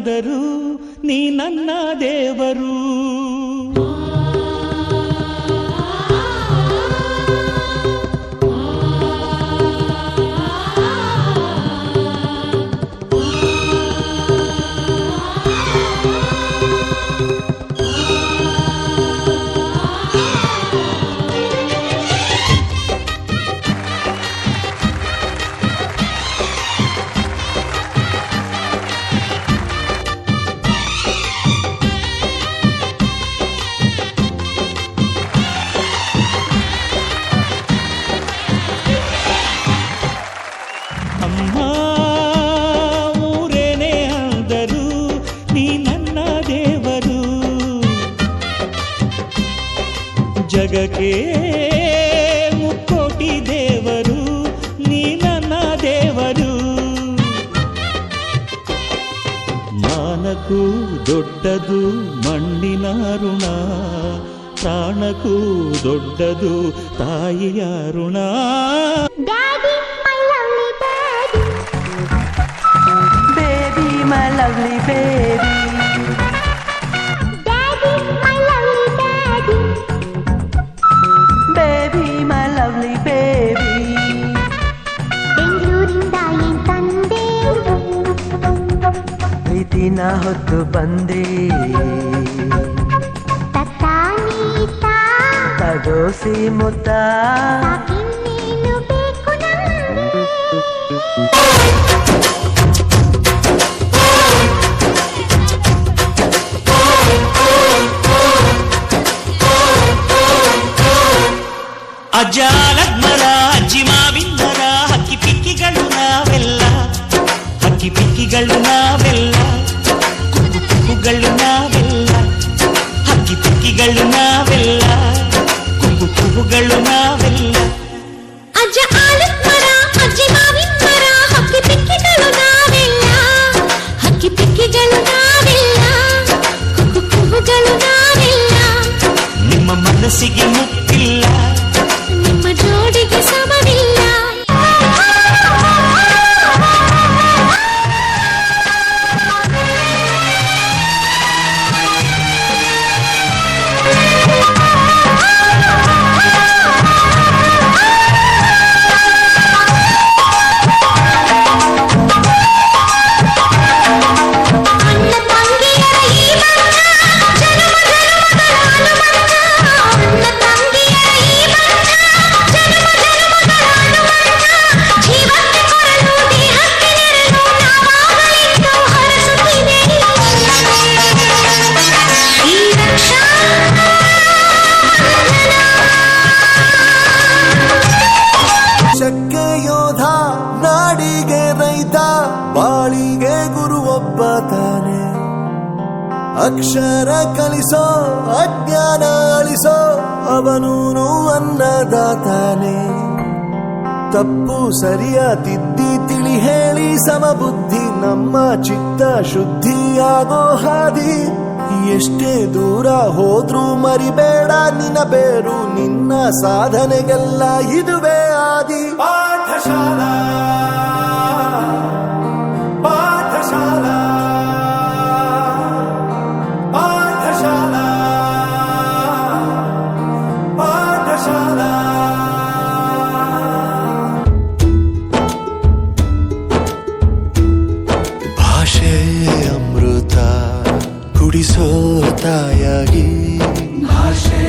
ಅಂದರು ನೀ ನನ್ನ ದೇವರು. ಅಮ್ಮ ಊರೇನೇ ಅಂದರು ನೀ ನನ್ನ ದೇವರು. ಜಗಕ್ಕೆ ಮುಕ್ಕೋಟಿ ದೇವರು ನೀ ನನ್ನ ದೇವರು. ಮಾನಕ್ಕೂ ದೊಡ್ಡದು ಮಣ್ಣಿನ ಋಣ, ಪ್ರಾಣಕ್ಕೂ ದೊಡ್ಡದು ತಾಯಿಯ ಋಣ. My lovely baby, Daddy, my lovely daddy, baby, my lovely baby. ಬೆಂಗಳೂರಿಂದ ಏನ್ ತಂದೆ, ಪ್ರೀತಿನ ಹೊತ್ತು ಬಂದೆ, ತತ್ತಾನೀತ ತಗೋಸಿ ಮುತ್ತ. ಸಾಕಿನ್ನೇನು ಬೇಕು ನಮ್ಗೆ. ಅಜ್ಜ ಲಗ್ಮರ ಅಜ್ಜಿ ಮಾವಿಂದರ ಹಕ್ಕಿ ಪಿಕ್ಕಿಗಳು ನಾವೆಲ್ಲ, ಹಕ್ಕಿ ಪಿಕ್ಕಿಗಳು ನಾವೆಲ್ಲ, ಕುಕ್ಕು ಕುಕ್ಕುಗಳು ನಾವೆಲ್ಲ, ಹಕ್ಕಿ ಪಿಕ್ಕಿಗಳು ನಾವೆಲ್ಲ, ಕುಕ್ಕು ಕುಕ್ಕುಗಳು ನಾವೆಲ್ಲ. ಅಜ್ಜ ಆಲದ ಮರ ಅಜ್ಜಿ ಮಾವಿನ ಮರ ಹಕ್ಕಿ ಪಿಕ್ಕಿಗಳು ನಾವೆಲ್ಲ, ಹಕ್ಕಿ ಪಿಕ್ಕಿಗಳು ನಾವೆಲ್ಲ, ಕುಕ್ಕು ಕುಕ್ಕುಗಳು ನಾವೆಲ್ಲ. ನಿಮ್ಮ ಮನಸ್ಸಿಗೆ ಮುಟ್ಟಿಲ್ಲ, ನಿಮ್ಮ ಜೋಡಿಗೆ ಸಮವಿಲ್ಲ. ಶಕ್ಕೆ ಯೋಧ ನಾಡಿಗೆ ರೈತ ಬಾಳಿಗೆ ಗುರು ಒಬ್ಬ ತಾನೆ. ಅಕ್ಷರ ಕಲಿಸೋ ಅಜ್ಞಾನ ಅಳಿಸೋ ಅವನೂನು ಅನ್ನದಾತಾನೆ. ತಪ್ಪು ಸರಿಯ ತಿದ್ದಿ ತಿಳಿ ಹೇಳಿ ಸಮಬುದ್ಧಿ ನಮ್ಮ ಚಿತ್ತ ಶುದ್ಧಿಯಾಗೋ ಹಾದಿ. ಎಷ್ಟೇ ದೂರ ಹೋದ್ರೂ ಮರಿಬೇಡ ನಿನ್ನ ಬೇರು, ನಿನ್ನ ಸಾಧನೆಗೆಲ್ಲ ಇದುವೇ ಆದಿ. ಪಾಠಶಾಲಾ ಪಾಠಶಾಲಾ ಪಾಠಶಾಲಾ ಪಾಠಶಾಲಾ. ಭಾಷೆ ಅಮೃತ ಕುಡಿಸೋ ತಾಯಾಗಿ, ಭಾಷೆ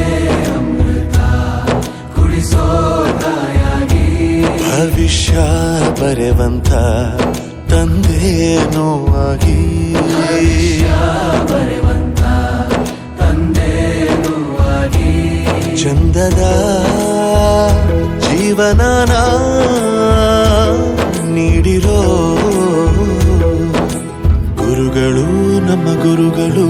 ಅಮೃತ ಕುಡಿಸೋ ತಾಯಾಗಿ. ಭವಿಷ್ಯ ಬರೆವಂತ ತಂದೇನೋ ಆಗಿ, ಬರೆವಂತ ತಂದೇನೂ ಆಗಿ. ಚಂದದ ಜೀವನನ ನೀಡಿರೋ ಗುರುಗಳು ನಮ್ಮ ಗುರುಗಳು.